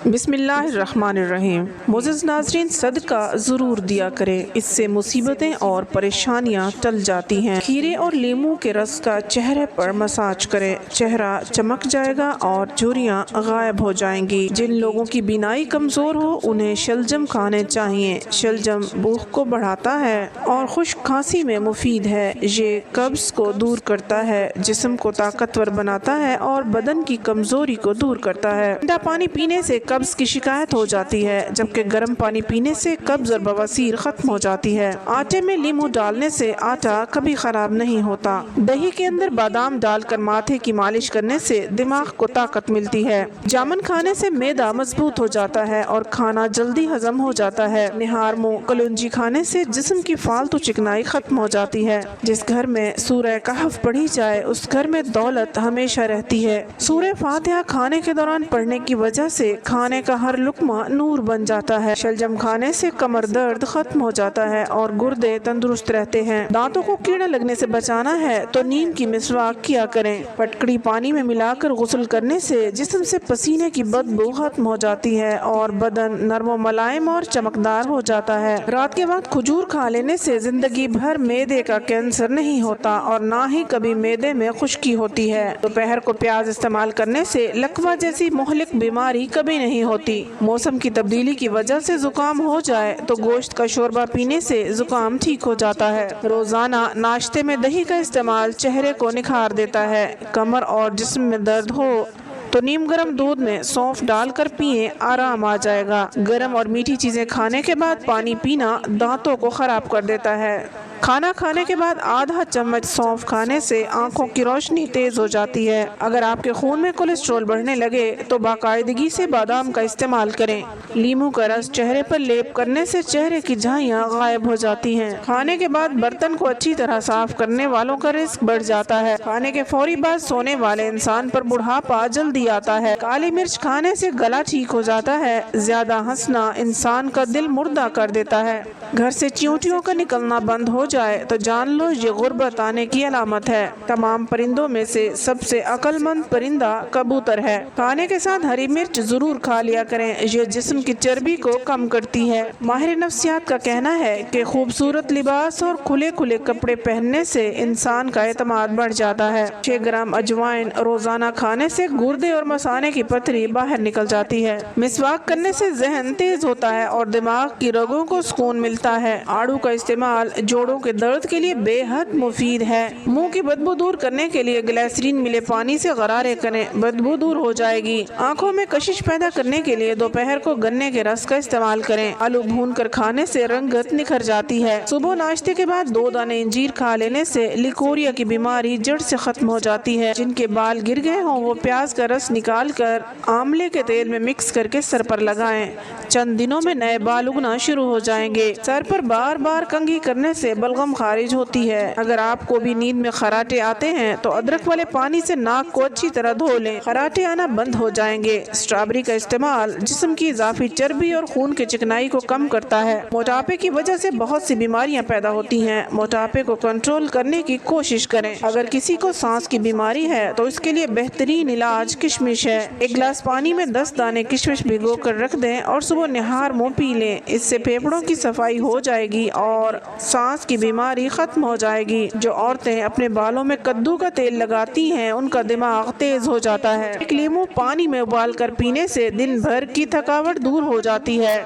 بسم اللہ الرحمن الرحیم۔ معزز ناظرین، صدقہ ضرور دیا کریں، اس سے مصیبتیں اور پریشانیاں ٹل جاتی ہیں۔ کھیرے اور لیموں کے رس کا چہرے پر مساج کریں، چہرہ چمک جائے گا اور جھریاں غائب ہو جائیں گی۔ جن لوگوں کی بینائی کمزور ہو انہیں شلجم کھانے چاہیے۔ شلجم بھوک کو بڑھاتا ہے اور خشک کھانسی میں مفید ہے۔ یہ قبض کو دور کرتا ہے، جسم کو طاقتور بناتا ہے اور بدن کی کمزوری کو دور کرتا ہے۔ ٹھنڈا پانی پینے سے قبض کی شکایت ہو جاتی ہے، جبکہ گرم پانی پینے سے قبض اور بواسیر ختم ہو جاتی ہے۔ آٹے میں لیموں ڈالنے سے آٹا کبھی خراب نہیں ہوتا۔ دہی کے اندر بادام ڈال کر ماتھے کی مالش کرنے سے دماغ کو طاقت ملتی ہے۔ جامن کھانے سے معدہ مضبوط ہو جاتا ہے اور کھانا جلدی ہضم ہو جاتا ہے۔ نہار منہ کلونجی کھانے سے جسم کی فالتو چکنائی ختم ہو جاتی ہے۔ جس گھر میں سورہ کہف پڑھی جائے اس گھر میں دولت ہمیشہ رہتی ہے۔ سورہ فاتحہ کھانے کے دوران پڑھنے کی وجہ سے کھانے کا ہر لقمہ نور بن جاتا ہے۔ شلجم کھانے سے کمر درد ختم ہو جاتا ہے اور گردے تندرست رہتے ہیں۔ دانتوں کو کیڑے لگنے سے بچانا ہے تو نیم کی مسواک کیا کریں۔ پٹکڑی پانی میں ملا کر غسل کرنے سے جسم سے پسینے کی بدبو ختم ہو جاتی ہے اور بدن نرم و ملائم اور چمکدار ہو جاتا ہے۔ رات کے وقت کھجور کھا لینے سے زندگی بھر معدے کا کینسر نہیں ہوتا اور نہ ہی کبھی معدے میں خشکی ہوتی ہے۔ دوپہر کو پیاز استعمال کرنے سے لکوہ جیسی مہلک بیماری کبھی نہیں ہوتی۔ موسم کی تبدیلی کی وجہ سے زکام ہو جائے تو گوشت کا شوربہ پینے سے زکام ٹھیک ہو جاتا ہے۔ روزانہ ناشتے میں دہی کا استعمال چہرے کو نکھار دیتا ہے۔ کمر اور جسم میں درد ہو تو نیم گرم دودھ میں سونف ڈال کر پئیں، آرام آ جائے گا۔ گرم اور میٹھی چیزیں کھانے کے بعد پانی پینا دانتوں کو خراب کر دیتا ہے۔ کھانا کھانے کے بعد آدھا چمچ سونف کھانے سے آنکھوں کی روشنی تیز ہو جاتی ہے۔ اگر آپ کے خون میں کولیسٹرول بڑھنے لگے تو باقاعدگی سے بادام کا استعمال کریں۔ لیموں کا رس چہرے پر لیپ کرنے سے چہرے کی جھائیاں غائب ہو جاتی ہیں۔ کھانے کے بعد برتن کو اچھی طرح صاف کرنے والوں کا رزق بڑھ جاتا ہے۔ کھانے کے فوری بعد سونے والے انسان پر بڑھاپا جلدی آتا ہے۔ کالی مرچ کھانے سے گلا ٹھیک ہو جاتا ہے۔ زیادہ ہنسنا انسان کا دل مردہ کر دیتا ہے۔ گھر سے چیونٹیوں کا نکلنا بند ہو جائے تو جان لو یہ غربت آنے کی علامت ہے۔ تمام پرندوں میں سے سب سے عقل مند پرندہ کبوتر ہے۔ کھانے کے ساتھ ہری مرچ ضرور کھا لیا کریں، یہ جسم کی چربی کو کم کرتی ہے۔ ماہر نفسیات کا کہنا ہے کہ خوبصورت لباس اور کھلے کھلے کپڑے پہننے سے انسان کا اعتماد بڑھ جاتا ہے۔ 6 گرام اجوائن روزانہ کھانے سے گردے اور مثانے کی پتھری باہر نکل جاتی ہے۔ مسواک کرنے سے ذہن تیز ہوتا ہے اور دماغ کی رگوں کو سکون ملتا ہے۔ آڑو کا استعمال جوڑوں کے درد کے لیے بے حد مفید ہے۔ منہ کی بدبو دور کرنے کے لیے گلیسرین ملے پانی سے غرارے کریں، بدبو دور ہو جائے گی۔ آنکھوں میں کشش پیدا کرنے کے لیے دوپہر کو گنے کے رس کا استعمال کریں۔ آلو بھون کر کھانے سے رنگت نکھر جاتی ہے۔ صبح ناشتے کے بعد 2 دانے انجیر کھا لینے سے لیکوریا کی بیماری جڑ سے ختم ہو جاتی ہے۔ جن کے بال گر گئے ہوں وہ پیاز کا رس نکال کر آملے کے تیل میں مکس کر کے سر پر لگائیں، چند دنوں میں نئے بال اگنا شروع ہو جائیں گے۔ سر پر بار بار کنگھی کرنے سے بلغم خارج ہوتی ہے۔ اگر آپ کو بھی نیند میں خراٹے آتے ہیں تو ادرک والے پانی سے ناک کو اچھی طرح دھو لیں، خراٹے آنا بند ہو جائیں گے۔ اسٹرابیری کا استعمال جسم کی اضافی چربی اور خون کی چکنائی کو کم کرتا ہے۔ موٹاپے کی وجہ سے بہت سی بیماریاں پیدا ہوتی ہیں، موٹاپے کو کنٹرول کرنے کی کوشش کریں۔ اگر کسی کو سانس کی بیماری ہے تو اس کے لیے بہترین علاج کشمش ہے۔ 1 گلاس پانی میں 10 دانے کشمش بھگو کر رکھ دیں اور صبح نہار منہ پی لیں، اس سے پھیپھڑوں کی صفائی ہو جائے گی اور سانس کی بیماری ختم ہو جائے گی۔ جو عورتیں اپنے بالوں میں کدو کا تیل لگاتی ہیں ان کا دماغ تیز ہو جاتا ہے۔ 1 لیموں پانی میں ابال کر پینے سے دن بھر کی تھکاوٹ دور ہو جاتی ہے۔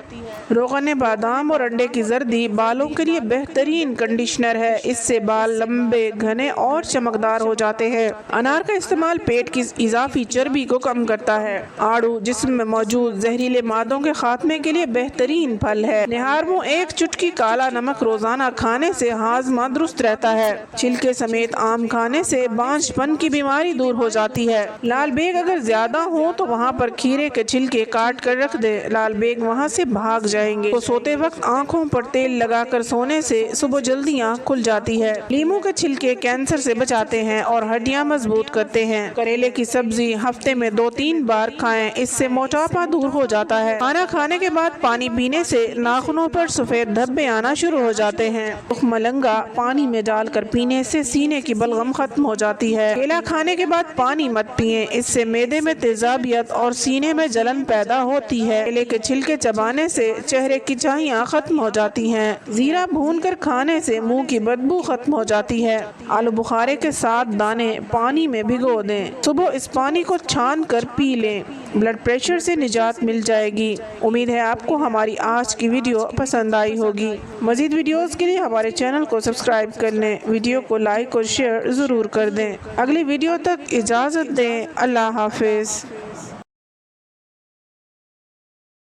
روغن بادام اور انڈے کی زردی بالوں کے لیے بہترین کنڈیشنر ہے، اس سے بال لمبے، گھنے اور چمکدار ہو جاتے ہیں۔ انار کا استعمال پیٹ کی اضافی چربی کو کم کرتا ہے۔ آڑو جسم میں موجود زہریلے مادوں کے خاتمے کے لیے بہترین پھل ہے۔ نہار منہ 1 چٹکی کالا نمک روزانہ کھانے سے ہاضمہ درست رہتا ہے۔ چھلکے سمیت آم کھانے سے بانجھ پن کی بیماری دور ہو جاتی ہے۔ لال بیگ اگر زیادہ ہو تو وہاں پر کھیرے کے چھلکے کاٹ کر رکھ دیں، لال بیگ وہاں سے بھاگ جائیں گے۔ تو سوتے وقت آنکھوں پر تیل لگا کر سونے سے صبح جلدی آنکھ کھل جاتی ہے۔ لیموں کے چھلکے کینسر سے بچاتے ہیں اور ہڈیاں مضبوط کرتے ہیں۔ کریلے کی سبزی ہفتے میں 2-3 بار کھائیں، اس سے موٹاپا دور ہو جاتا ہے۔ کھانا کھانے کے بعد پانی پینے سے ناخنوں پر سفید دھبے آنا شروع ہو جاتے ہیں۔ ملنگا پانی میں ڈال کر پینے سے سینے کی بلغم ختم ہو جاتی ہے۔ کیلا کھانے کے بعد پانی مت پیئیں، اس سے معدے میں تیزابیت اور سینے میں جلن پیدا ہوتی ہے۔ کیلے کے چھلکے چبانے سے چہرے کی چھائیاں ختم ہو جاتی ہیں۔ زیرہ بھون کر کھانے سے منہ کی بدبو ختم ہو جاتی ہے۔ آلو بخارے کے 7 دانے پانی میں بھگو دیں، صبح اس پانی کو چھان کر پی لیں، بلڈ پریشر سے نجات مل جائے گی۔ امید ہے آپ کو ہماری آج کی ویڈیو پسند آئی ہوگی۔ مزید ویڈیوز کے لیے ہمارے چینل کو سبسکرائب کر لیں، ویڈیو کو لائک اور شیئر ضرور کر دیں۔ اگلی ویڈیو تک اجازت دیں۔ اللہ حافظ۔